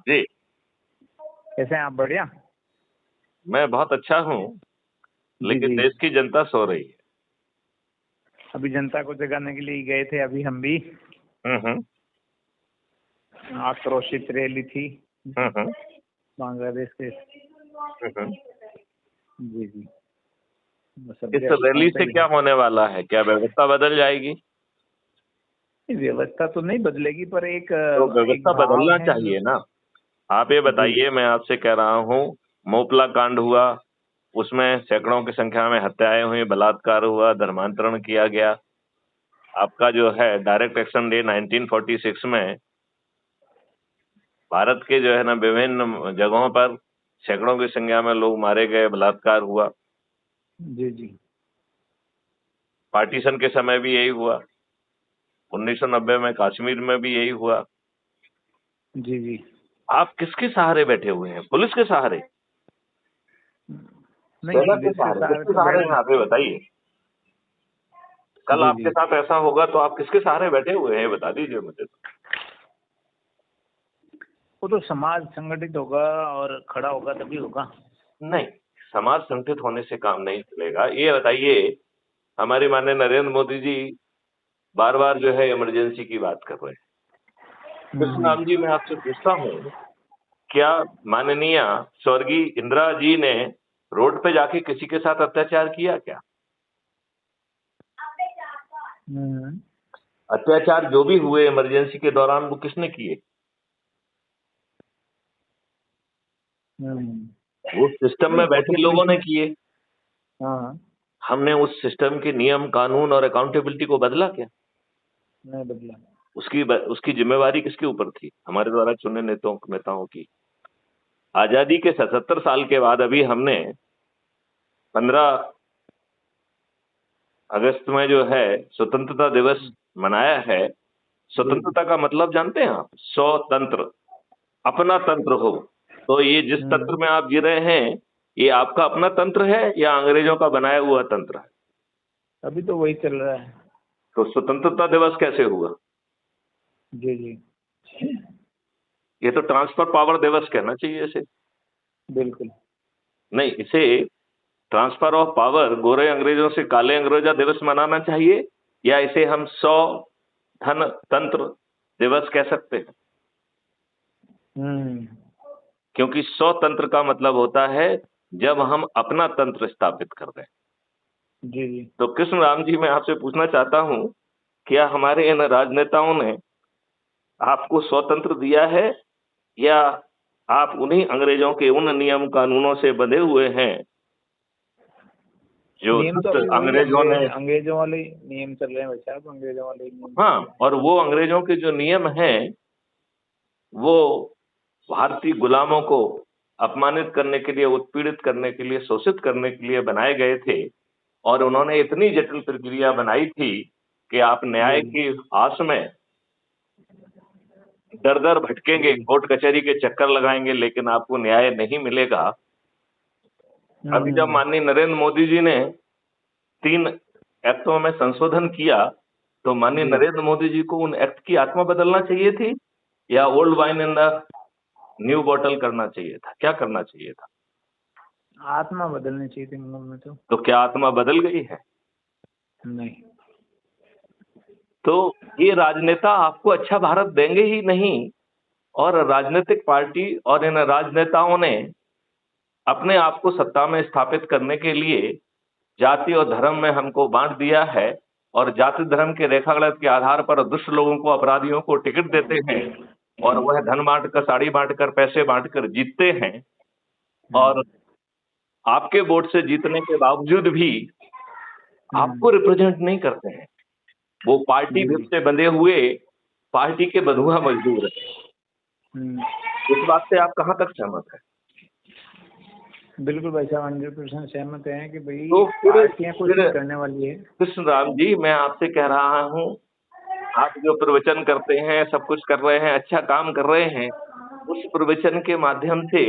जी। कैसे हैं आप? बढ़िया। मैं बहुत अच्छा हूँ, जी लेकिन जी। देश की जनता सो रही है। अभी जनता को जगाने के लिए गए थे अभी हम भी। हम्म। आक्रोशित रैली थी हम्म। बांग्लादेश के। हम्म। जी जी। बस इस अभी अभी रैली पहुंचा से ही क्या है। होने वाला है? क्या व्यवस्था बदल जाएगी? व्यवस्था तो नहीं बदलेगी, पर एक तो एक व्यवस्था भाव बदलना है जो। चाहिए ना। आप ये जी। बताइए, मैं आपसे कह रहा हूँ, मोपला कांड हुआ, उसमें सैकड़ों की संख्या में हत्याएं हुई, बलात्कार हुआ, धर्मांतरण किया गया। आपका जो है डायरेक्ट एक्शन डे 1946 में भारत के जो है ना विभिन्न जगहों पर सैकड़ों की संख्या में लोग मारे गए, बलात्कार हुआ। जी जी। पार्टीशन के समय भी यही हुआ, 1990 में कश्मीर में भी यही हुआ। जी जी। आप किसके सहारे बैठे हुए हैं? पुलिस के सहारे? नहीं, सेना के पुलिस के सहारे? सहारे किसके तो सहारे बैठ। हैं आप ये बताइए। कल जी आपके जी। साथ ऐसा होगा तो आप किसके सहारे बैठे हुए हैं, बता दीजिए मुझे तो। वो तो समाज संगठित होगा और खड़ा होगा तभी होगा। नहीं, समाज संगठित होने से काम नहीं चलेगा। ये बताइए, हमारे माननीय नरेंद्र मोदी जी बार बार जो है इमरजेंसी की बात कर रहे हैं। कृष्णराम जी, मैं आपसे पूछता हूँ, क्या माननीय स्वर्गीय इंदिरा जी ने रोड पे जाके किसी के साथ अत्याचार किया क्या? हम्म। अत्याचार जो भी हुए इमरजेंसी के दौरान, वो किसने किए? वो सिस्टम में नहीं, वो तो बैठे लोगों पुलिस ने ने। किए। हाँ। हमने उस सिस्टम के नियम कानून और अकाउंटेबिलिटी को बदला क्या? नहीं बदला। उसकी जिम्मेवारी किसके ऊपर थी? हमारे द्वारा चुने नेताओं की। आजादी के 77 साल के बाद अभी हमने 15 अगस्त में जो है स्वतंत्रता दिवस मनाया है। स्वतंत्रता का मतलब जानते हैं आप? स्वतंत्र, अपना तंत्र हो। तो ये जिस तंत्र में आप जी रहे हैं, ये आपका अपना तंत्र है या अंग्रेजों का बनाया हुआ तंत्र है? अभी तो वही चल रहा है। तो स्वतंत्रता दिवस कैसे हुआ? जी जी। ये तो ट्रांसफर पावर दिवस कहना चाहिए इसे। बिल्कुल। नहीं, इसे ट्रांसफर ऑफ पावर, गोरे अंग्रेजों से काले अंग्रेजा दिवस मनाना चाहिए, या इसे हम सौ धन तंत्र दिवस कह सकते हैं। हम्म। क्योंकि सौ तंत्र का मतलब होता है जब हम अपना तंत्र स्थापित कर दें। जी जी। तो कृष्ण राम जी, मैं आपसे पूछना चाहता हूं, क्या हमारे इन राजनेताओं ने आपको स्वतंत्र दिया है, या आप उन्हीं अंग्रेजों के उन नियम कानूनों से बंधे हुए हैं जो नियम तो दुष्ट अभी वही अंग्रेजों ने। अंग्रेजों वाले ही नियम चल रहे हैं भाई साहब, अंग्रेजों वाले ही नियम चल हाँ, रहे हैं। और वो अंग्रेजों के जो नियम हैं, वो भारतीय गुलामों को अपमानित करने के लिए, उत्पीड़ित करने के लिए, शोषित करने के लिए बनाए गए थे। और उन्होंने इतनी जटिल प्रक्रिया बनाई थी कि आप जी न्याय जी। की आस में दर दर भटकेंगे, जी। कोर्ट कचहरी के चक्कर लगाएंगे, लेकिन आपको न्याय नहीं मिलेगा। अभी जब हम्म। माननीय नरेंद्र मोदी जी ने 3 एक्टों में संशोधन किया, तो माननीय जी। नरेंद्र मोदी जी को उन एक्ट की आत्मा बदलना चाहिए थी, या old wine in the new bottle करना चाहिए था? क्या करना चाहिए था? आत्मा बदलनी चाहिए थी मूल में तो क्या आत्मा बदल गई है? नहीं। तो ये राजनेता आपको अच्छा भारत देंगे ही नहीं। और राजनीतिक पार्टी और इन राजनेताओं ने अपने आप को सत्ता में स्थापित करने के लिए जाति और धर्म में हमको बांट दिया है, और जाति धर्म के रेखागणित के आधार पर दुष्ट लोगों को, अपराधियों को टिकट देते हैं, और वह धन बांटकर, साड़ी बांटकर, पैसे बांटकर जीतते हैं। और आपके वोट से जीतने के बावजूद भी आपको रिप्रेजेंट नहीं करते हैं। वो पार्टी जी विप जी। से बंधे हुए पार्टी के बंधुआ मजदूर हैं। हम्म। इस बात से आप कहां तक सहमत हैं? बिल्कुल भाई साहब, 100% सहमत हैं कि भाई तो पार्टियां कुछ फिर नहीं करने वाली है। कृष्ण राम जी, मैं आपसे कह रहा हूं, आप जो प्रवचन करते हैं, सब कुछ कर रहे हैं, अच्छा काम कर रहे हैं, उस प्रवचन के माध्यम से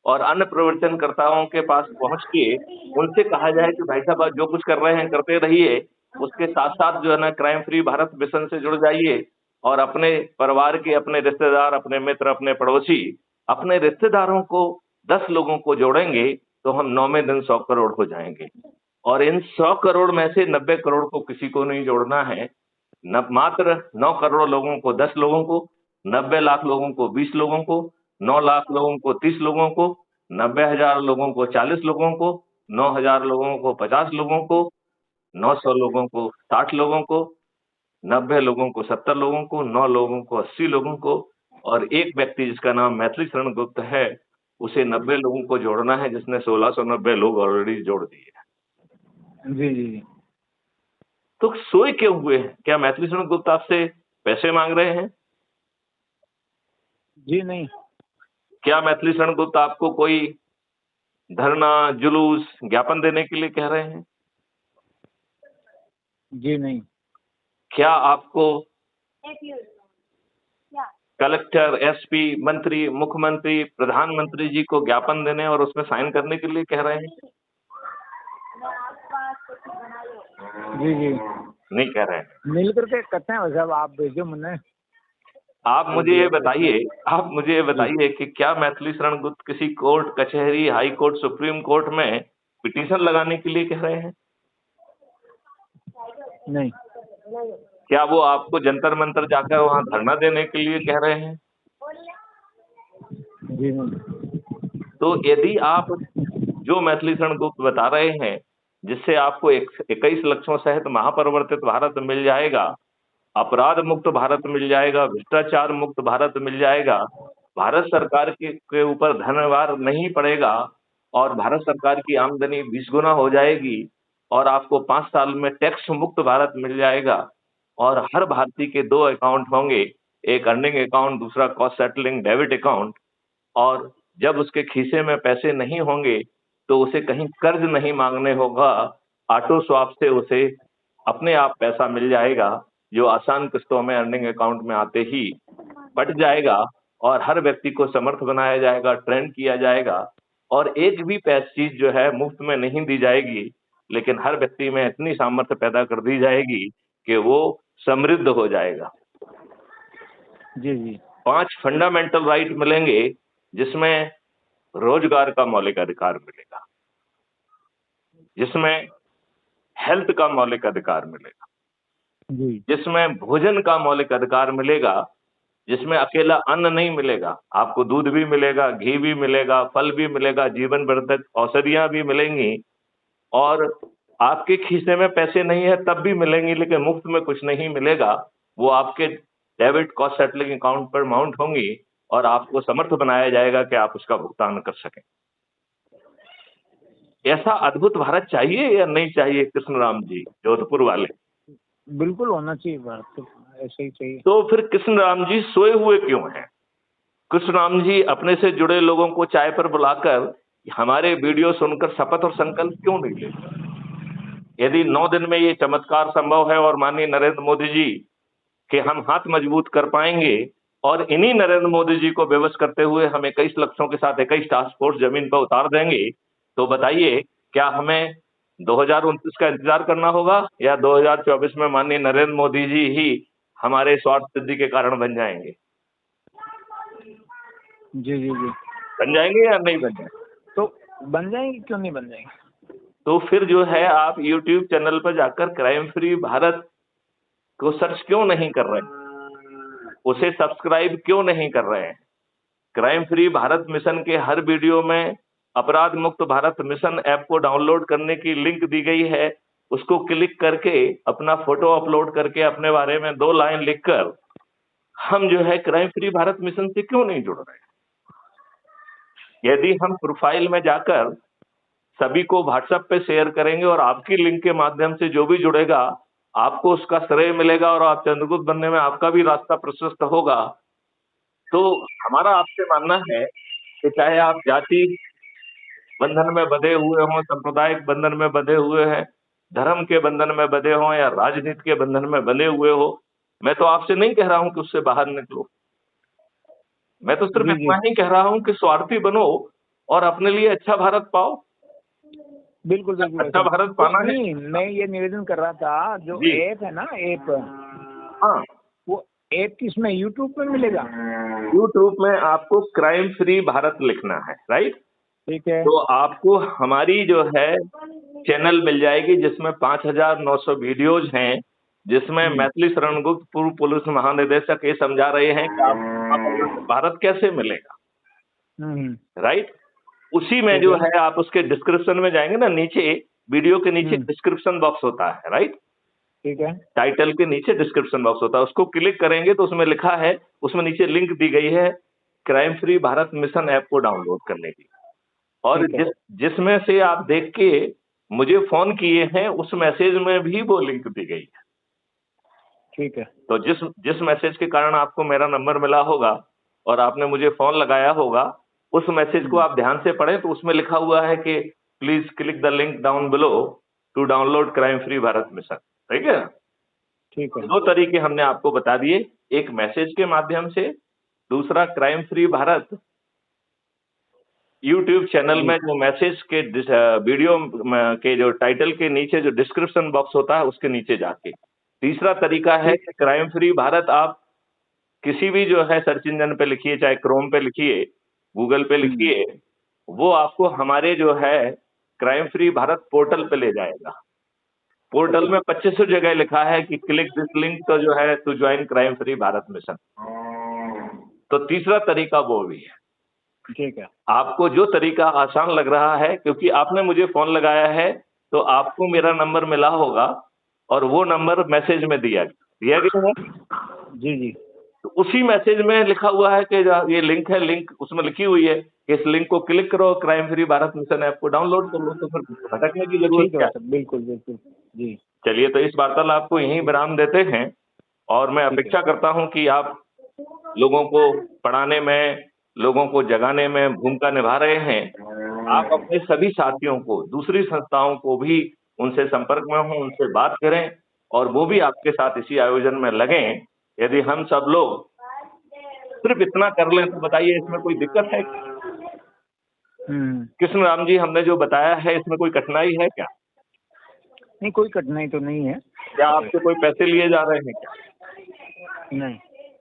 और अन्य प्रवचनकर्ताओं के पास पहुंच के उनसे कहा जाए कि भाई साहब, आप जो कुछ कर रहे हैं करते रहिए, उसके साथ साथ जो है ना क्राइम फ्री भारत मिशन से जुड़ जाइए, और अपने परिवार के, अपने रिश्तेदार, अपने मित्र, अपने पड़ोसी अपने रिश्तेदारों को 10 लोगों को जोड़ेंगे तो हम 9वें दिन 100 करोड़ हो जाएंगे। और इन 100 करोड़ में से 90 करोड़ को किसी को नहीं जोड़ना है, मात्र 9 करोड़ लोगों को 10 लोगों को, 90 लाख लोगों को 20 लोगों को, 9 लाख लोगों को 30 लोगों को, 90,000 लोगों को 40 लोगों को, 9,000 लोगों को 50 लोगों को, 900 लोगों को 60 लोगों को, 90 लोगों को 70 लोगों को, 9 लोगों को 80 लोगों को, और एक व्यक्ति जिसका नाम मैथिली शरण गुप्त है, उसे 90 लोगों को जोड़ना है, जिसने 1690 लोग ऑलरेडी जोड़ दिए। जी जी जी। तो सोए क्यों हुए हैं? क्या मैथिली शरण गुप्त आपसे पैसे मांग रहे हैं? जी नहीं। क्या मैथिली शरण गुप्त आपको कोई धरना, जुलूस, ज्ञापन देने के लिए कह रहे हैं? जी नहीं। क्या आपको कलेक्टर, एसपी, मंत्री, मुख्यमंत्री, प्रधानमंत्री जी को ज्ञापन देने और उसमें साइन करने के लिए कह रहे हैं? जी जी। नहीं कह रहे हैं। मिल करके करते हैं साहब, आप भेजो मुझे। आप मुझे ये बताइए कि क्या मैथिली शरण गुप्त किसी कोर्ट, कचहरी, हाई कोर्ट, सुप्रीम कोर्ट में पिटीशन लगाने के लिए कह रहे हैं? नहीं। क्या वो आपको जंतर मंतर जाकर वहां धरना देने के लिए कह रहे हैं? जी नहीं। तो यदि आप जो मैथिली शरण गुप्त बता रहे हैं, जिससे आपको 21 लक्षों सहित महापरिवर्तित भारत मिल जाएगा, अपराध मुक्त भारत मिल जाएगा, भ्रष्टाचार मुक्त भारत मिल जाएगा, भारत सरकार के ऊपर धनभार नहीं पड़ेगा और भारत सरकार की आमदनी 20 गुना हो जाएगी और आपको 5 साल में टैक्स मुक्त भारत मिल जाएगा और हर भारतीय के 2 अकाउंट होंगे, एक अर्निंग अकाउंट, दूसरा कॉस्ट सेटलिंग डेबिट अकाउंट, और जब उसके खीसे में पैसे नहीं होंगे तो उसे कहीं कर्ज नहीं मांगने होगा, ऑटो स्वैप से उसे अपने आप पैसा मिल जाएगा, जो आसान किस्तों में अर्निंग अकाउंट में आते ही बट जाएगा और हर व्यक्ति को समर्थ बनाया जाएगा, ट्रेंड किया जाएगा और एक भी चीज जो है मुफ्त में नहीं दी जाएगी, लेकिन हर व्यक्ति में इतनी सामर्थ्य पैदा कर दी जाएगी कि वो समृद्ध हो जाएगा। जी जी। 5 फंडामेंटल राइट मिलेंगे, जिसमें रोजगार का मौलिक अधिकार मिलेगा, जिसमें हेल्थ का मौलिक अधिकार मिलेगा, जी। जिसमें भोजन का मौलिक अधिकार मिलेगा, जिसमें अकेला अन्न नहीं मिलेगा, आपको दूध भी मिलेगा, घी भी मिलेगा, फल भी मिलेगा, जीवन वर्धक औषधियां भी मिलेंगी और आपके खीसे में पैसे नहीं है तब भी मिलेंगी, लेकिन मुफ्त में कुछ नहीं मिलेगा। वो आपके डेबिट कॉस्ट सेटलिंग अकाउंट पर माउंट होंगी और आपको समर्थ बनाया जाएगा कि आप उसका भुगतान कर सकें। ऐसा अद्भुत भारत चाहिए या नहीं चाहिए कृष्ण राम जी, जोधपुर वाले? बिल्कुल होना चाहिए भारत, तो ऐसे ही चाहिए। तो फिर कृष्ण राम जी सोए हुए क्यों हैं? कृष्ण राम जी अपने से जुड़े लोगों को चाय पर बुलाकर हमारे वीडियो सुनकर शपथ और संकल्प क्यों नहीं लेते? यदि 9 दिन में ये चमत्कार संभव है और माननीय नरेंद्र मोदी जी के हम हाथ मजबूत कर पाएंगे और इन्हीं नरेंद्र मोदी जी को बेबस करते हुए हम 21 लक्षों के साथ 21 टास्क फोर्स जमीन पर उतार देंगे, तो बताइए क्या हमें 2029 का इंतजार करना होगा या 2024 में माननीय नरेंद्र मोदी जी ही हमारे स्वार्थ सिद्धि के कारण बन जाएंगे? जी जी जी। बन जाएंगे या नहीं बन जाएंगे? तो बन जाएंगे, क्यों नहीं बन जाएंगे? तो फिर जो है आप YouTube चैनल पर जाकर क्राइम फ्री भारत को सर्च क्यों नहीं कर रहे हैं? उसे सब्सक्राइब क्यों नहीं कर रहे हैं? क्राइम फ्री भारत मिशन के हर वीडियो में अपराध मुक्त भारत मिशन ऐप को डाउनलोड करने की लिंक दी गई है, उसको क्लिक करके अपना फोटो अपलोड करके अपने बारे में 2 लाइन लिखकर हम जो है क्राइम फ्री भारत मिशन से क्यों नहीं जुड़ रहे हैं? यदि हम प्रोफाइल में जाकर सभी को व्हाट्सएप पे शेयर करेंगे और आपकी लिंक के माध्यम से जो भी जुड़ेगा आपको उसका श्रेय मिलेगा और आप चंद्रगुप्त बनने में आपका भी रास्ता प्रशस्त होगा। तो हमारा आपसे मानना है कि चाहे आप जाति बंधन में बंधे हुए हों, सांप्रदायिक बंधन में बंधे हुए हैं, धर्म के बंधन में बंधे हों या राजनीति के बंधन में बंधे हुए हो, मैं तो आपसे नहीं कह रहा हूं कि उससे बाहर निकलो। मैं तो सिर्फ इतना ही कह रहा हूं कि स्वार्थी बनो और अपने लिए अच्छा भारत पाओ। बिल्कुल बिल्कुल। अच्छा भारत पाना है। नहीं, मैं ये निवेदन कर रहा था, जो जी। ऐप है ना, ऐप, हाँ, वो ऐप किसमें, यूट्यूब में मिलेगा? यूट्यूब में आपको क्राइम फ्री भारत लिखना है, राइट? ठीक है। तो आपको हमारी जो है चैनल मिल जाएगी जिसमें 5,900 वीडियोज हैं, जिसमें मैथिली शरण गुप्त पूर्व पुलिस महानिदेशक ये समझा रहे हैं कि आपको भारत कैसे मिलेगा, राइट? उसी में जो है आप उसके डिस्क्रिप्शन में जाएंगे ना, नीचे वीडियो के नीचे डिस्क्रिप्शन बॉक्स होता है, राइट? ठीक है। टाइटल के नीचे डिस्क्रिप्शन बॉक्स होता है, उसको क्लिक करेंगे तो उसमें लिखा है, उसमें नीचे लिंक दी गई है crime free Bharat mission app को डाउनलोड करने की, और जिसमें से आप देख के मुझे फोन किए हैं उस मैसेज में भी वो लिंक दी गई है। ठीक है। तो जिस मैसेज के कारण आपको मेरा नंबर मिला होगा और आपने मुझे फोन लगाया होगा, उस मैसेज को आप ध्यान से पढ़ें तो उसमें लिखा हुआ है कि please click the link down below to download crime free Bharat mission, ठीक है? ठीक है। दो तरीके हमने आपको बता दिए, एक मैसेज के माध्यम से, दूसरा crime free Bharat YouTube channel में जो मैसेज के वीडियो के जो टाइटल के नीचे जो डिस्क्रिप्शन बॉक्स होता है उसके नीचे जाके। तीसरा तरीका है कि क्राइम फ्री भारत आप किसी भी जो है सर्च इंजन पे लिखिए, चाहे क्रोम पे लिखिए, गूगल पे लिखिए, वो आपको हमारे जो है क्राइम फ्री भारत पोर्टल पे ले जाएगा। पोर्टल में 2500 जगह लिखा है कि क्लिक दिस लिंक तो जो है to join crime free Bharat mission. तो तीसरा तरीका वो भी है। ठीक है। आपको जो तरीका आसान लग रहा है, क्योंकि आपने मुझे फोन लगाया है तो आपको मेरा नंबर मिला होगा और वो नंबर मैसेज में दिया गया है। जी जी। तो उसी मैसेज में लिखा हुआ है कि ये लिंक है, लिंक उसमें लिखी हुई है कि इस लिंक को क्लिक करो, crime free Bharat mission app को डाउनलोड कर लो, तो फिर भटकने की जरूरत क्या है? बिल्कुल बिल्कुल जी। चलिए, तो इस वार्तालाप को यहीं विराम देते हैं और मैं अपेक्षा करता हूं कि आप लोगों को पढ़ाने में, लोगों को जगाने में भूमिका निभा रहे हैं। आप अपने सभी साथियों को, दूसरी संस्थाओं को भी उनसे संपर्क में हों, उनसे बात करें और वो भी आपके साथ इसी आयोजन में लगें। यदि हम सब लोग सिर्फ इतना कर लें तो बताइए इसमें कोई दिक्कत है? कृष्ण राम जी, हमने जो बताया है इसमें कोई कठिनाई है क्या? नहीं, कोई कठिनाई तो नहीं है। क्या आपसे कोई पैसे लिए जा रहे हैं क्या? नहीं।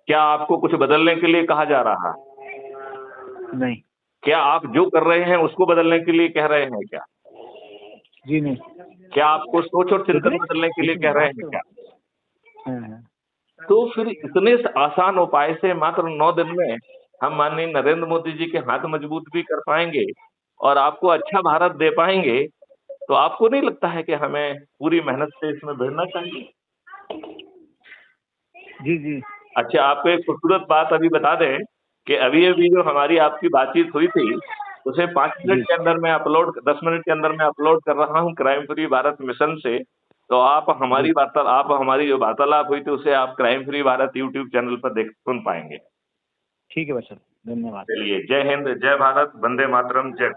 क्या आपको कुछ बदलने के लिए कहा जा रहा है? नहीं। क्या आप जो कर रहे हैं उसको बदलने के लिए कह रहे हैं क्या? जी नहीं। क्या आपको सोच और चिंतन बदलने के लिए कह रहे हैं क्या? तो फिर इतने आसान उपाय से मात्र 9 दिन में हम माननीय नरेंद्र मोदी जी के हाथ मजबूत भी कर पाएंगे और आपको अच्छा भारत दे पाएंगे, तो आपको नहीं लगता है कि हमें पूरी मेहनत से इसमें भिड़ना चाहिए? जी जी। अच्छा, आपको एक खूबसूरत बात अभी बता दें कि अभी जो हमारी आपकी बातचीत हुई थी, उसे 5 मिनट के अंदर मैं 10 मिनट के अंदर मैं अपलोड कर रहा हूँ क्राइम फ्री भारत मिशन से। तो आप हमारी जो वार्तालाप हुई थी उसे आप crime free Bharat YouTube channel पर सुन पाएंगे। ठीक है सर, धन्यवाद। चलिए, जय हिंद, जय भारत, वंदे मातरम, जय।